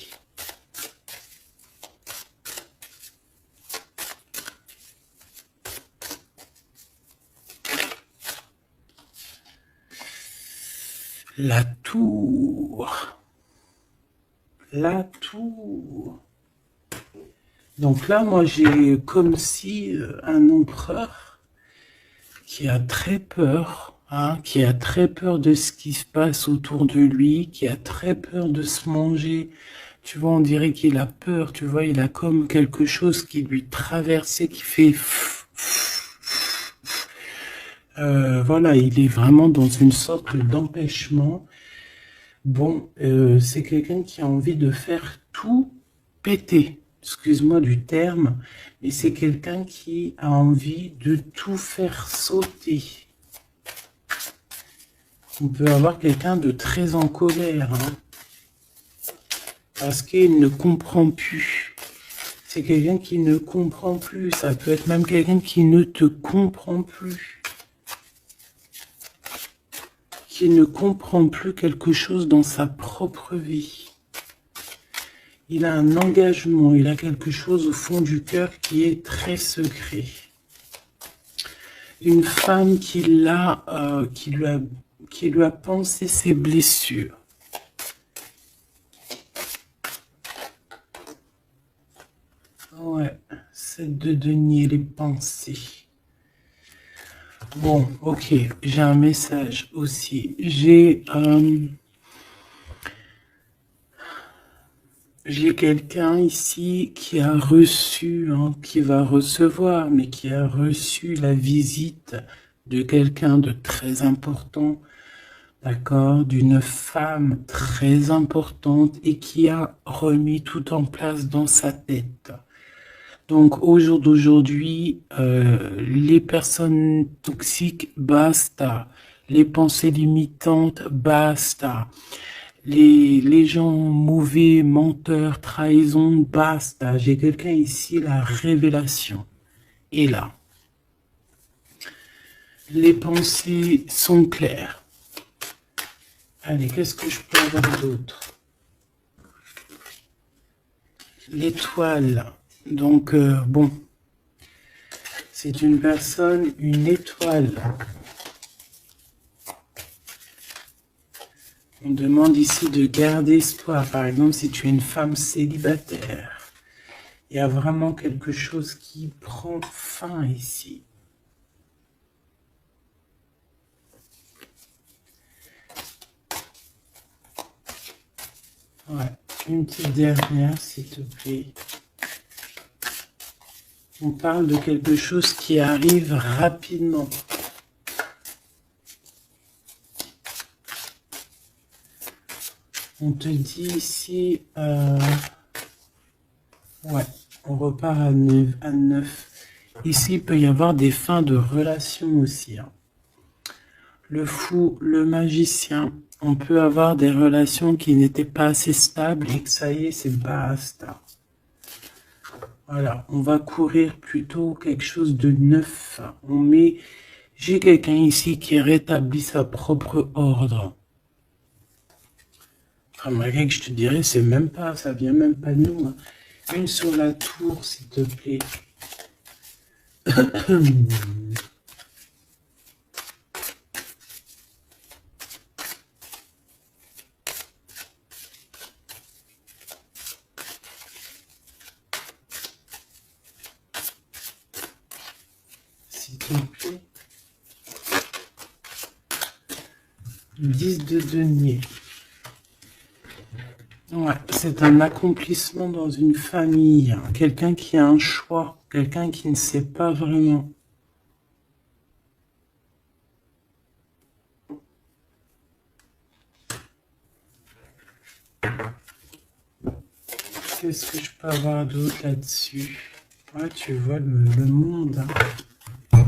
La tour. La tour. Donc là, moi, j'ai comme si un empereur qui a très peur, hein, qui a très peur de ce qui se passe autour de lui, qui a très peur de se manger. Tu vois, on dirait qu'il a peur, tu vois, il a comme quelque chose qui lui traverse, qui fait... voilà, il est vraiment dans une sorte d'empêchement. Bon, c'est quelqu'un qui a envie de faire tout péter. Excuse-moi du terme, mais c'est quelqu'un qui a envie de tout faire sauter. On peut avoir quelqu'un de très en colère, hein, parce qu'il ne comprend plus. C'est quelqu'un qui ne comprend plus. Ça peut être même quelqu'un qui ne te comprend plus. Qui ne comprend plus quelque chose dans sa propre vie. Il a un engagement, il a quelque chose au fond du cœur qui est très secret. Une femme qui lui a pensé ses blessures. Ouais, c'est de denier les pensées. Bon, ok, j'ai un message aussi. J'ai quelqu'un ici qui a reçu, hein, qui va recevoir, mais qui a reçu la visite de quelqu'un de très important, d'accord, d'une femme très importante et qui a remis tout en place dans sa tête. Donc, au jour d'aujourd'hui, les personnes toxiques, basta. Les pensées limitantes, basta. Les gens mauvais, menteurs, trahison, basta. J'ai quelqu'un ici, la révélation est là. Les pensées sont claires. Allez, qu'est-ce que je peux avoir d'autre? L'étoile. Donc, bon, c'est une personne, une étoile. On demande ici de garder espoir. Par exemple, si tu es une femme célibataire, il y a vraiment quelque chose qui prend fin ici. Ouais, une petite dernière, s'il te plaît. On parle de quelque chose qui arrive rapidement. On te dit ici, ouais, on repart à 9. Ici, il peut y avoir des fins de relations aussi. Hein. Le fou, le magicien, on peut avoir des relations qui n'étaient pas assez stables et que ça y est, c'est basta. Voilà, on va courir plutôt quelque chose de neuf. J'ai quelqu'un ici qui rétablit sa propre ordre. Enfin, malgré que je te dirais, c'est même pas, ça vient même pas de nous. Hein. Une sur la tour, s'il te plaît. plaît. 10 de denier. Ouais, c'est un accomplissement dans une famille. Quelqu'un qui a un choix. Quelqu'un qui ne sait pas vraiment. Qu'est-ce que je peux avoir d'autre là-dessus? Ouais, tu vois le monde. Hein.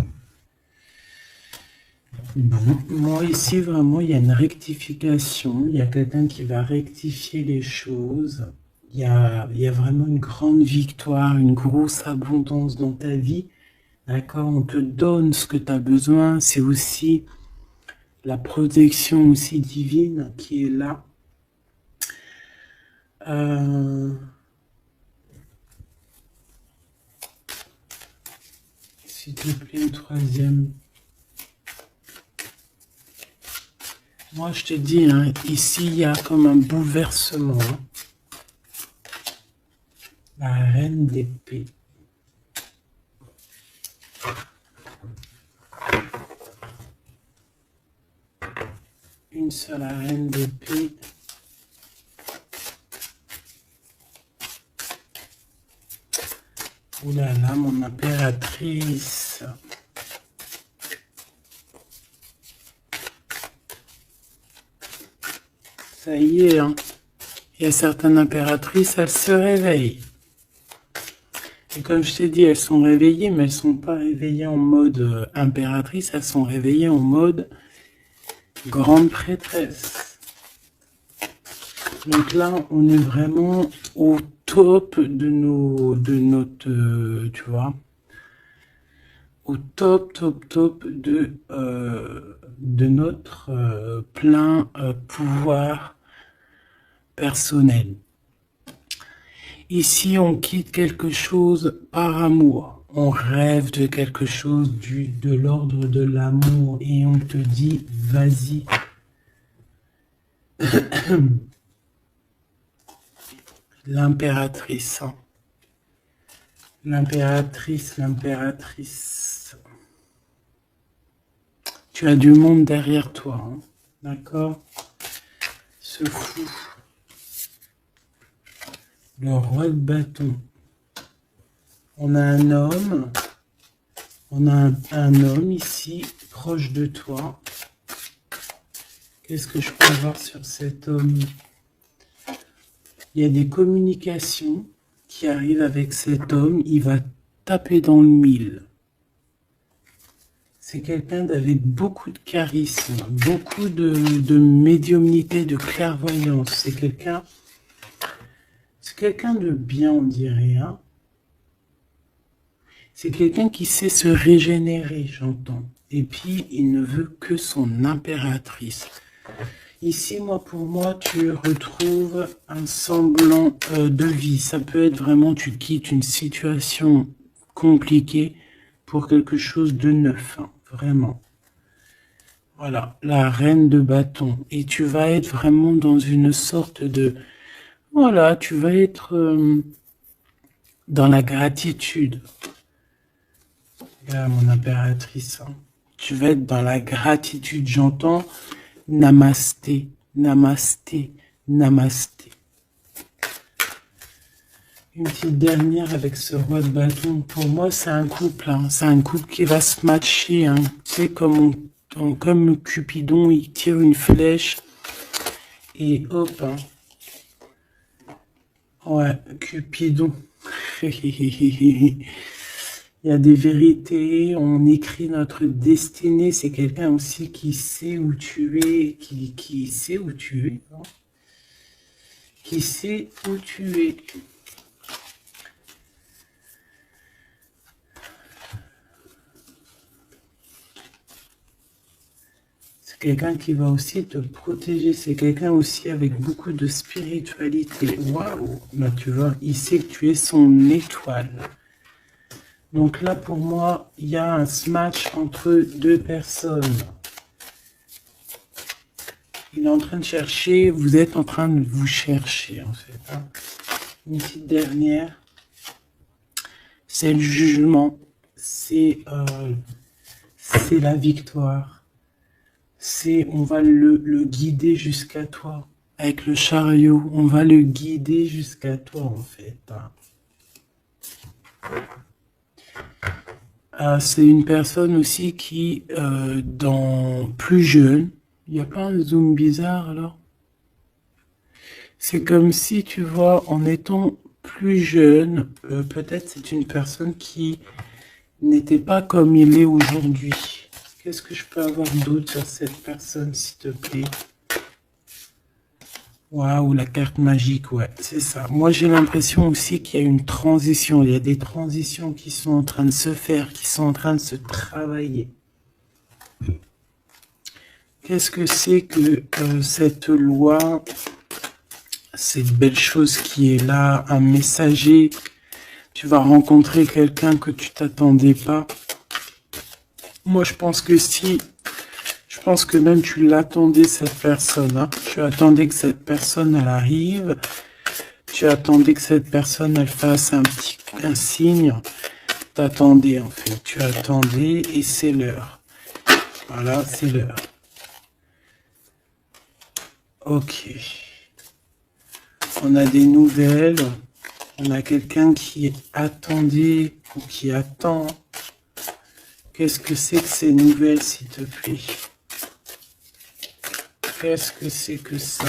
Bon, moi ici vraiment il y a une rectification. Il y a quelqu'un qui va rectifier les choses. Il y a vraiment une grande victoire, une grosse abondance dans ta vie. D'accord? On te donne ce que tu as besoin. C'est aussi la protection aussi divine qui est là. S'il te plaît, un troisième. Moi, je te dis, hein, ici, il y a comme un bouleversement. Hein. La reine d'épée. Une seule reine d'épée. Ouh là là, mon impératrice. Ça y est, hein. Il y a certaines impératrices, elles se réveillent. Et comme je t'ai dit, elles sont réveillées, mais elles ne sont pas réveillées en mode impératrice, elles sont réveillées en mode grande prêtresse. Donc là, on est vraiment au top de notre, tu vois, au top de notre plein pouvoir personnel. Ici, on quitte quelque chose par amour. On rêve de quelque chose de l'ordre de l'amour et on te dit, vas-y. L'impératrice. Hein. L'impératrice. Tu as du monde derrière toi. Hein. D'accord? Ce fou. Le roi de bâton. On a un homme. On a un homme ici, proche de toi. Qu'est-ce que je peux voir sur cet homme? Il y a des communications qui arrivent avec cet homme. Il va taper dans le mille. C'est quelqu'un avec beaucoup de charisme, beaucoup de médiumnité, de clairvoyance. C'est quelqu'un de bien, on dirait. Hein. C'est quelqu'un qui sait se régénérer, j'entends. Et puis, il ne veut que son impératrice. Ici, pour moi, tu retrouves un semblant de vie. Ça peut être vraiment, tu quittes une situation compliquée pour quelque chose de neuf, hein, vraiment. Voilà, la reine de bâton. Et tu vas être vraiment dans une sorte de... Voilà, tu vas être dans la gratitude. Regarde mon impératrice. Hein. Tu vas être dans la gratitude. J'entends namasté, namasté, namasté. Une petite dernière avec ce roi de bâton. Pour moi, c'est un couple. Hein. C'est un couple qui va se matcher. Hein. Tu sais, comme Cupidon, il tire une flèche. Et hop. Hein. Ouais, Cupidon. Il y a des vérités, on écrit notre destinée. C'est quelqu'un aussi qui sait où tu es, qui sait où tu es. Hein. Qui sait où tu es. C'est quelqu'un qui va aussi te protéger. C'est quelqu'un aussi avec beaucoup de spiritualité. Waouh! Là, tu vois, il sait que tu es son étoile. Donc là, pour moi, il y a un match entre deux personnes. Il est en train de chercher, vous êtes en train de vous chercher, en fait. Hein. Une petite dernière. C'est le jugement. C'est c'est la victoire. On va le guider jusqu'à toi. Avec le chariot, on va le guider jusqu'à toi, en fait. C'est une personne aussi qui, dans plus jeune, il n'y a pas un zoom bizarre alors? C'est comme si, tu vois, en étant plus jeune, peut-être c'est une personne qui n'était pas comme il est aujourd'hui. Qu'est-ce que je peux avoir d'autre sur cette personne, s'il te plaît? Waouh, la carte magique, ouais, c'est ça. Moi, j'ai l'impression aussi qu'il y a une transition. Il y a des transitions qui sont en train de se faire, qui sont en train de se travailler. Qu'est-ce que c'est que cette loi, cette belle chose qui est là, un messager? Tu vas rencontrer quelqu'un que tu t'attendais pas. Moi, je pense que si, je pense que même tu l'attendais, cette personne, hein. Tu attendais que cette personne, elle arrive. Tu attendais que cette personne, elle fasse un signe. T'attendais, en fait. Tu attendais et c'est l'heure. Voilà, c'est l'heure. Ok. On a des nouvelles. On a quelqu'un qui attendait ou qui attend. Qu'est-ce que c'est que ces nouvelles, s'il te plaît? Qu'est-ce que c'est que ça?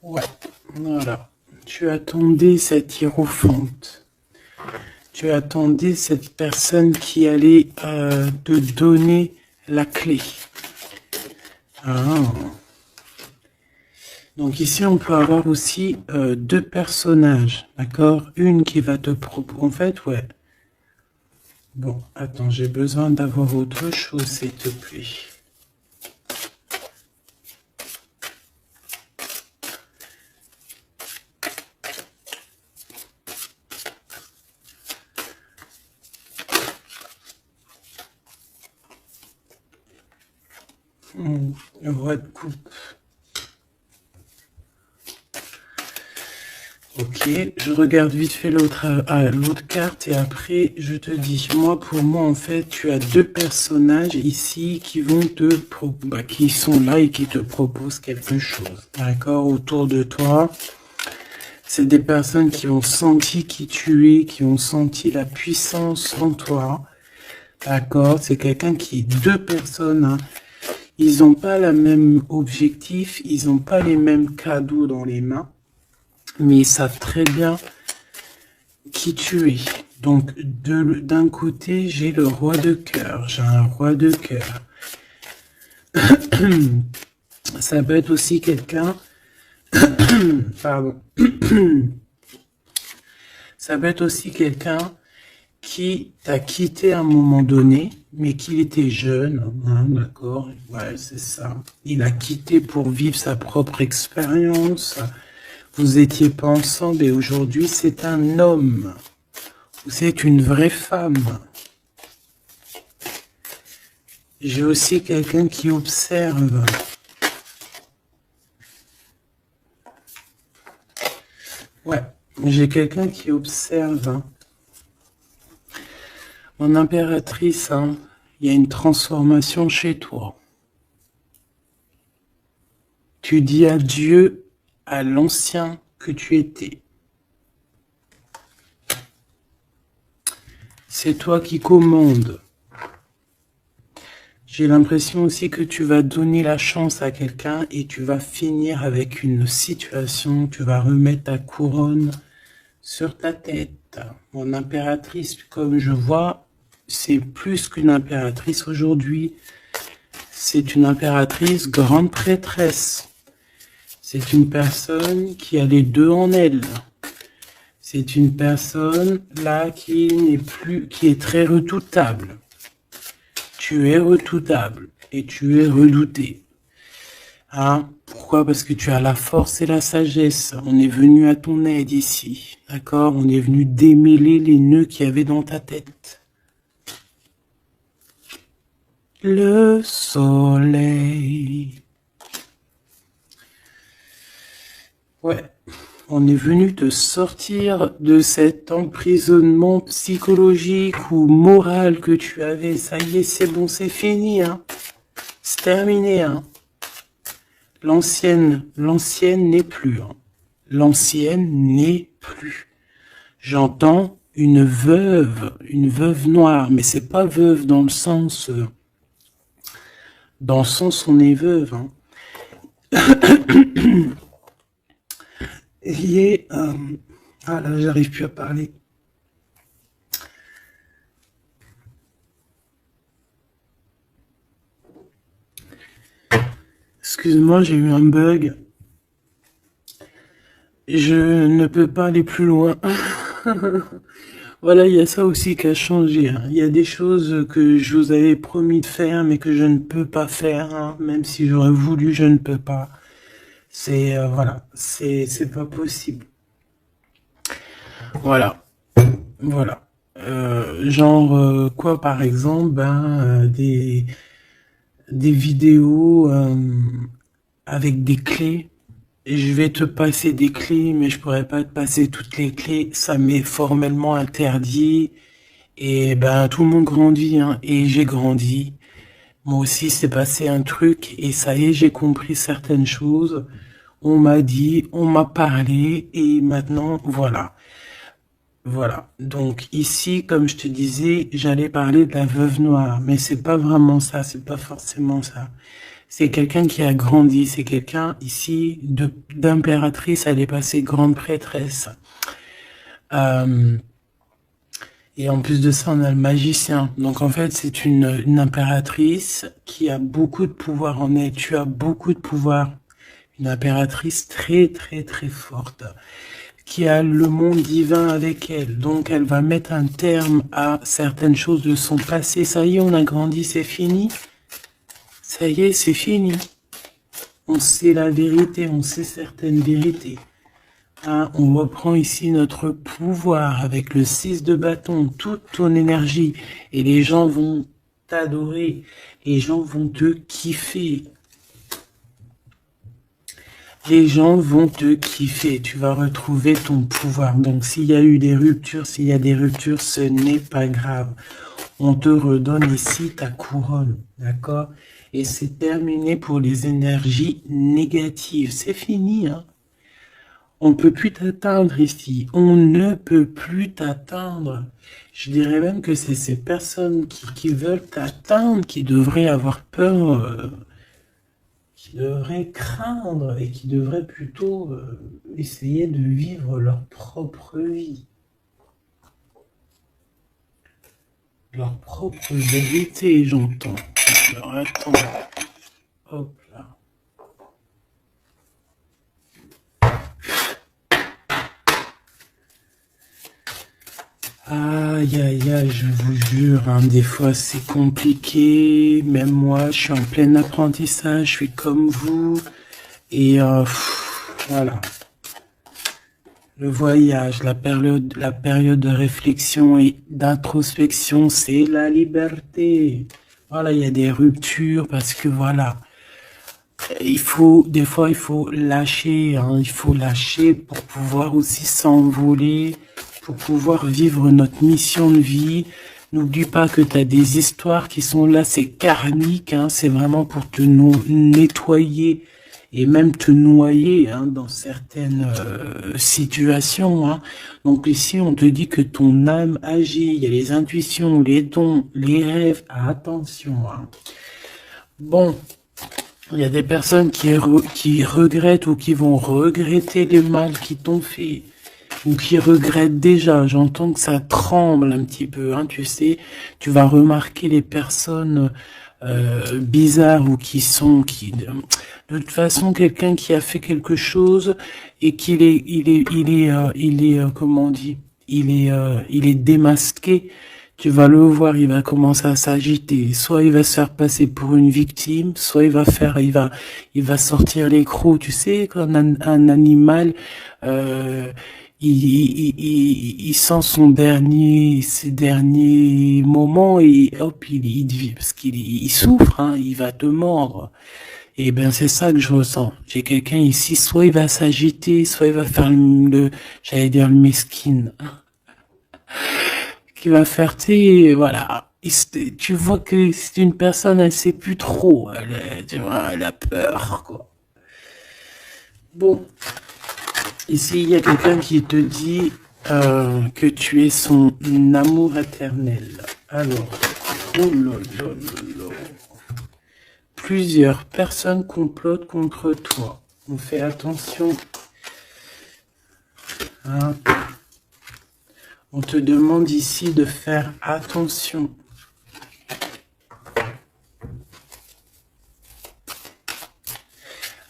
Ouais, voilà. Tu attendais cette hiérophante. Tu attendais cette personne qui allait te donner la clé. Ah. Donc ici, on peut avoir aussi deux personnages, d'accord? Une qui va te proposer... En fait, ouais. Bon, attends, j'ai besoin d'avoir autre chose, s'il te plaît. Le roi de coupe. Ok, je regarde vite fait l'autre carte et après je te dis. Moi, pour moi, en fait, tu as deux personnages ici qui vont qui sont là et qui te proposent quelque chose. D'accord, autour de toi. C'est des personnes qui ont senti qui tu es, qui ont senti la puissance en toi. D'accord, c'est deux personnes, hein. Ils n'ont pas le même objectif, ils n'ont pas les mêmes cadeaux dans les mains, mais ils savent très bien qui tu es. Donc, d'un côté, j'ai le roi de cœur, j'ai un roi de cœur. Ça peut être aussi quelqu'un... Pardon. Ça peut être aussi quelqu'un qui t'a quitté à un moment donné, mais qu'il était jeune, hein, d'accord? Ouais, c'est ça. Il a quitté pour vivre sa propre expérience. Vous étiez pas ensemble et aujourd'hui, c'est un homme. Vous êtes une vraie femme. J'ai aussi quelqu'un qui observe. Ouais, j'ai quelqu'un qui observe. Hein. Mon impératrice, hein, il y a une transformation chez toi. Tu dis adieu à l'ancien que tu étais. C'est toi qui commandes. J'ai l'impression aussi que tu vas donner la chance à quelqu'un et tu vas finir avec une situation, tu vas remettre ta couronne sur ta tête. Mon impératrice, comme je vois, c'est plus qu'une impératrice aujourd'hui. C'est une impératrice grande prêtresse. C'est une personne qui a les deux en elle. C'est une personne là qui est très redoutable. Tu es redoutable et tu es redouté. Hein? Pourquoi? Parce que tu as la force et la sagesse. On est venu à ton aide ici. D'accord? On est venu démêler les nœuds qu'il y avait dans ta tête. Le soleil. Ouais. On est venu te sortir de cet emprisonnement psychologique ou moral que tu avais. Ça y est, c'est bon, c'est fini, hein. C'est terminé, hein. L'ancienne n'est plus, hein. L'ancienne n'est plus. J'entends une veuve noire, mais c'est pas veuve dans le sens on est veuve, hein. Il est, ah là, j'arrive plus à parler. Excuse-moi, j'ai eu un bug. Je ne peux pas aller plus loin. Voilà, il y a ça aussi qui a changé, hein. Il y a des choses que je vous avais promis de faire, mais que je ne peux pas faire, hein. Même si j'aurais voulu, je ne peux pas. C'est voilà, c'est pas possible. Voilà, voilà. Genre quoi, par exemple, des vidéos avec des clés. Et je vais te passer des clés, mais je pourrais pas te passer toutes les clés. Ça m'est formellement interdit. Et ben tout le monde grandit, hein. Et j'ai grandi. Moi aussi, c'est passé un truc. Et ça y est, j'ai compris certaines choses. On m'a dit, on m'a parlé. Et maintenant, voilà. Voilà. Donc ici, comme je te disais, j'allais parler de la veuve noire. Mais c'est pas vraiment ça. C'est pas forcément ça. C'est quelqu'un qui a grandi, c'est quelqu'un ici d'impératrice, elle est passée grande prêtresse. Et en plus de ça, on a le magicien. Donc en fait, c'est une impératrice qui a beaucoup de pouvoir en elle. Tu as beaucoup de pouvoir. Une impératrice très très très forte, qui a le monde divin avec elle. Donc elle va mettre un terme à certaines choses de son passé. Ça y est, on a grandi, c'est fini. Ça y est, c'est fini. On sait la vérité, on sait certaines vérités. Hein, on reprend ici notre pouvoir avec le 6 de bâton, toute ton énergie. Et les gens vont t'adorer. Les gens vont te kiffer. Les gens vont te kiffer. Tu vas retrouver ton pouvoir. Donc s'il y a eu des ruptures, ce n'est pas grave. On te redonne ici ta couronne. D'accord ? Et c'est terminé pour les énergies négatives. C'est fini, hein. On ne peut plus t'atteindre ici. On ne peut plus t'atteindre. Je dirais même que c'est ces personnes qui veulent t'atteindre qui devraient avoir peur, qui devraient craindre et qui devraient plutôt essayer de vivre leur propre vie. Leur propre vérité, j'entends. Alors attends. Hop là. Aïe aïe aïe, je vous jure, hein, des fois c'est compliqué. Même moi, je suis en plein apprentissage, je suis comme vous. Et voilà. Le voyage, la période de réflexion et d'introspection, c'est la liberté. Voilà, il y a des ruptures parce que voilà, des fois, il faut lâcher, hein, il faut lâcher pour pouvoir aussi s'envoler, pour pouvoir vivre notre mission de vie. N'oublie pas que tu as des histoires qui sont là, c'est karmique, hein, c'est vraiment pour te nettoyer et même te noyer, hein, dans certaines situations, hein. Donc ici, on te dit que ton âme agit, il y a les intuitions, les dons, les rêves, attention, hein. Bon, il y a des personnes qui regrettent ou qui vont regretter les mal qui t'ont fait, ou qui regrettent déjà. J'entends que ça tremble un petit peu, hein, tu sais. Tu vas remarquer les personnes bizarres ou de toute façon, quelqu'un qui a fait quelque chose et comment on dit, il est démasqué. Tu vas le voir, il va commencer à s'agiter. Soit il va se faire passer pour une victime, soit il va sortir les crocs. Tu sais, quand un animal, il sent ses derniers moments et hop, parce qu'il souffre, hein, il va te mordre. Et ben c'est ça que je ressens. J'ai quelqu'un ici, soit il va s'agiter, soit il va faire j'allais dire le mesquine, qui va faire, tu sais, voilà. Tu vois que c'est une personne, elle sait plus trop, tu vois, elle a peur, quoi. Bon, ici il y a quelqu'un qui te dit que tu es son amour éternel. Alors, oh là là là là. Plusieurs personnes complotent contre toi. On fait attention. Hein. On te demande ici de faire attention.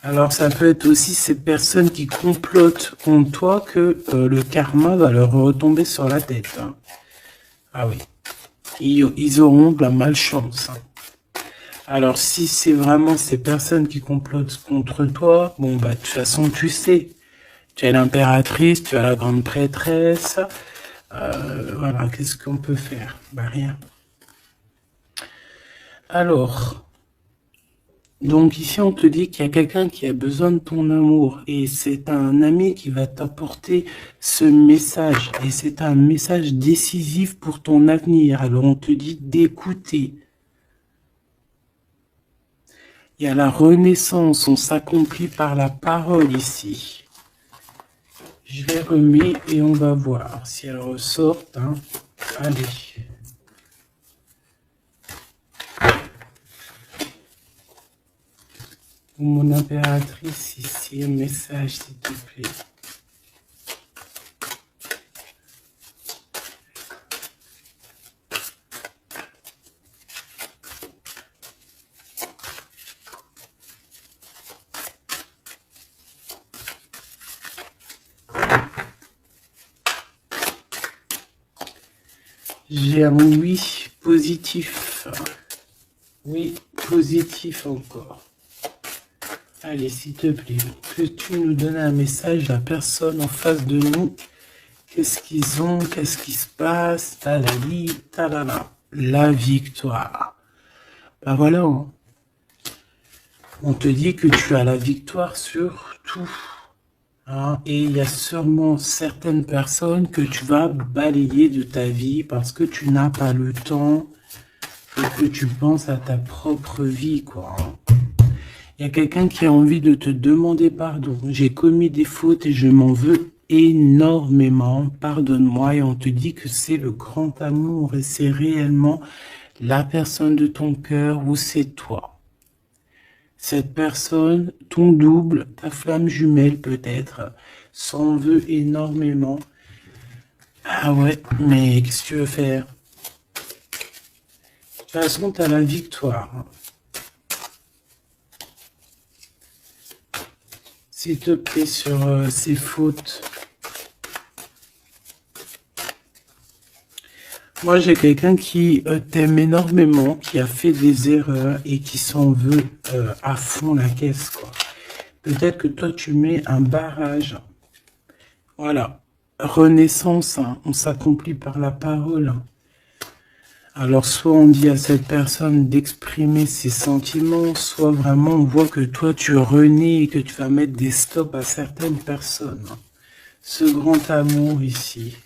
Alors ça peut être aussi ces personnes qui complotent contre toi que le karma va leur retomber sur la tête. Hein. Ah oui. Ils auront de la malchance. Hein. Alors si c'est vraiment ces personnes qui complotent contre toi, bon bah de toute façon tu sais. Tu as l'impératrice, tu as la grande prêtresse. Voilà, qu'est-ce qu'on peut faire? Bah rien. Alors, donc ici on te dit qu'il y a quelqu'un qui a besoin de ton amour et c'est un ami qui va t'apporter ce message et c'est un message décisif pour ton avenir. Alors on te dit d'écouter. Il y a la renaissance, on s'accomplit par la parole ici. Je les remets et on va voir si elles ressortent. Hein. Allez. Mon impératrice, ici, un message, s'il te plaît. J'ai un oui positif. Oui, positif encore. Allez, s'il te plaît, que tu nous donnes un message, la personne en face de nous. Qu'est-ce qu'ils ont? Qu'est-ce qui se passe? Talali, talala. La victoire. Ben voilà. Hein. On te dit que tu as la victoire sur tout. Hein, et il y a sûrement certaines personnes que tu vas balayer de ta vie parce que tu n'as pas le temps et que tu penses à ta propre vie, quoi. Il y a quelqu'un qui a envie de te demander pardon. J'ai commis des fautes et je m'en veux énormément. Pardonne-moi. Et on te dit que c'est le grand amour et c'est réellement la personne de ton cœur ou c'est toi. Cette personne, ton double, ta flamme jumelle peut-être, s'en veut énormément. Ah ouais, mais qu'est-ce que tu veux faire? De toute façon, tu as la victoire. S'il te plaît, sur ces fautes. Moi, j'ai quelqu'un qui t'aime énormément, qui a fait des erreurs et qui s'en veut à fond la caisse, quoi. Peut-être que toi, tu mets un barrage. Voilà. Renaissance, hein. On s'accomplit par la parole. Hein. Alors, soit on dit à cette personne d'exprimer ses sentiments, soit vraiment on voit que toi, tu renais et que tu vas mettre des stops à certaines personnes. Ce grand amour ici.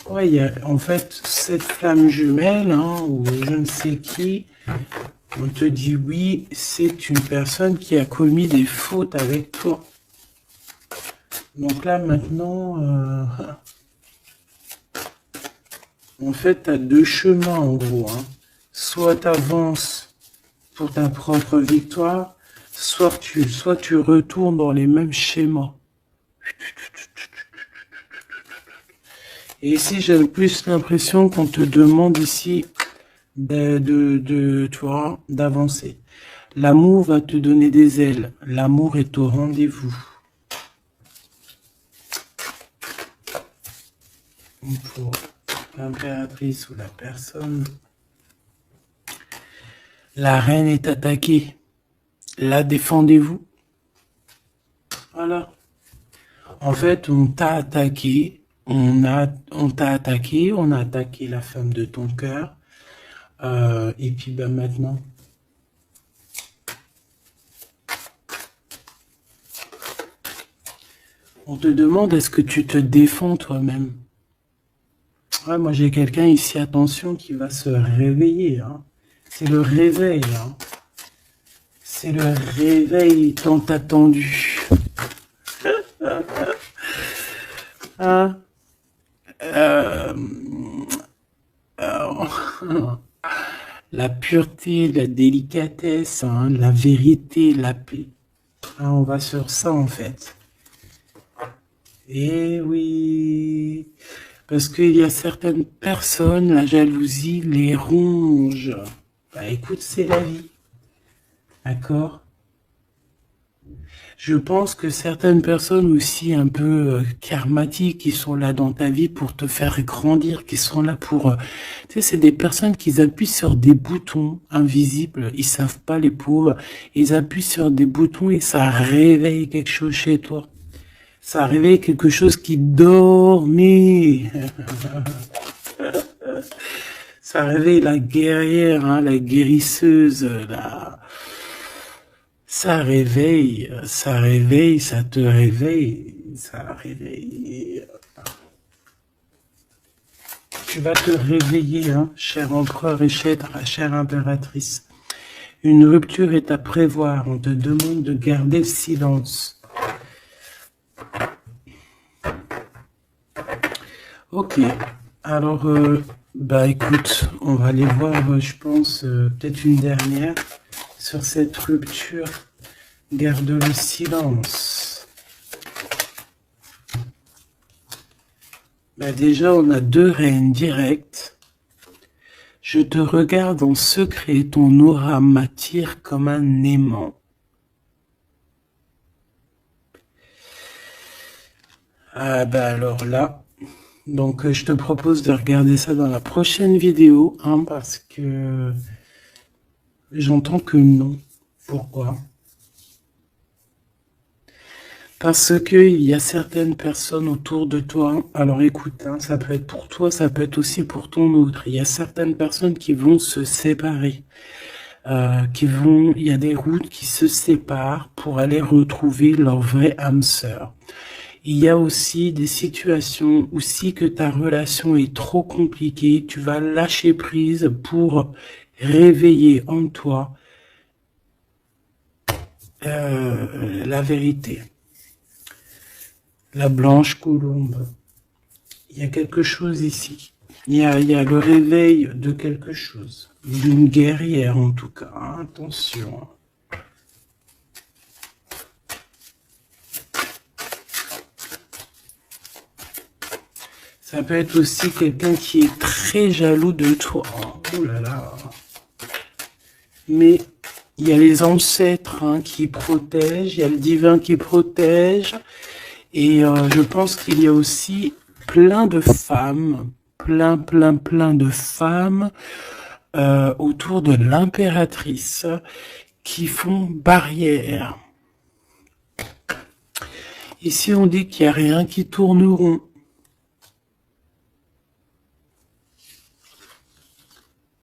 Ouais, il y a en fait cette flamme jumelle, hein, ou je ne sais qui, on te dit oui, c'est une personne qui a commis des fautes avec toi. Donc là maintenant, en fait, tu as deux chemins en gros. Hein. Soit tu avances pour ta propre victoire, soit tu retournes dans les mêmes schémas. Et ici, j'ai plus l'impression qu'on te demande ici toi d'avancer. L'amour va te donner des ailes. L'amour est au rendez-vous. Pour l'impératrice ou la personne. La reine est attaquée. La défendez-vous. Voilà. En fait, on t'a attaqué. On t'a attaqué. On a attaqué la femme de ton cœur. Et puis ben maintenant, On te demande est-ce que tu te défends toi-même. Ouais, moi j'ai quelqu'un ici, attention, qui va se réveiller. Hein. C'est le réveil. Hein. C'est le réveil tant attendu. Hein. Euh, la pureté, la délicatesse, hein, la vérité, la paix. Hein, on va sur ça en fait. Eh oui, parce qu'il y a certaines personnes, la jalousie les ronge. Bah écoute, c'est la vie, d'accord? Je pense que certaines personnes aussi un peu karmatiques qui sont là dans ta vie pour te faire grandir, qui sont là pour... tu sais, c'est des personnes qui appuient sur des boutons invisibles, ils savent pas les pauvres, ils appuient sur des boutons et ça réveille quelque chose chez toi. Ça réveille quelque chose qui dormait. Ça réveille la guerrière, hein, la guérisseuse, ça réveille, ça réveille, ça te réveille, ça réveille. Tu vas te réveiller, hein, cher empereur et chère impératrice. Une rupture est à prévoir, on te demande de garder le silence. Ok, alors, bah écoute, on va aller voir, je pense, peut-être une dernière sur cette rupture. Garde le silence. Bah déjà, on a 2 reines directes. Je te regarde en secret, ton aura m'attire comme un aimant. Ah bah alors là, donc je te propose de regarder ça dans la prochaine vidéo, hein, parce que j'entends que non. Pourquoi? Parce que il y a certaines personnes autour de toi, alors écoute, hein, ça peut être pour toi, ça peut être aussi pour ton autre. Il y a certaines personnes qui vont se séparer, il y a des routes qui se séparent pour aller retrouver leur vraie âme sœur. Il y a aussi des situations où si que ta relation est trop compliquée, tu vas lâcher prise pour réveiller en toi la vérité. La blanche colombe. Il y a quelque chose ici. Il y a le réveil de quelque chose. D'une guerrière en tout cas. Hein, attention. Ça peut être aussi quelqu'un qui est très jaloux de toi. Oh là là. Mais il y a les ancêtres, hein, qui protègent, il y a le divin qui protège. Et je pense qu'il y a aussi plein de femmes, plein de femmes autour de l'impératrice qui font barrière. Ici, on dit qu'il n'y a rien qui tourne rond.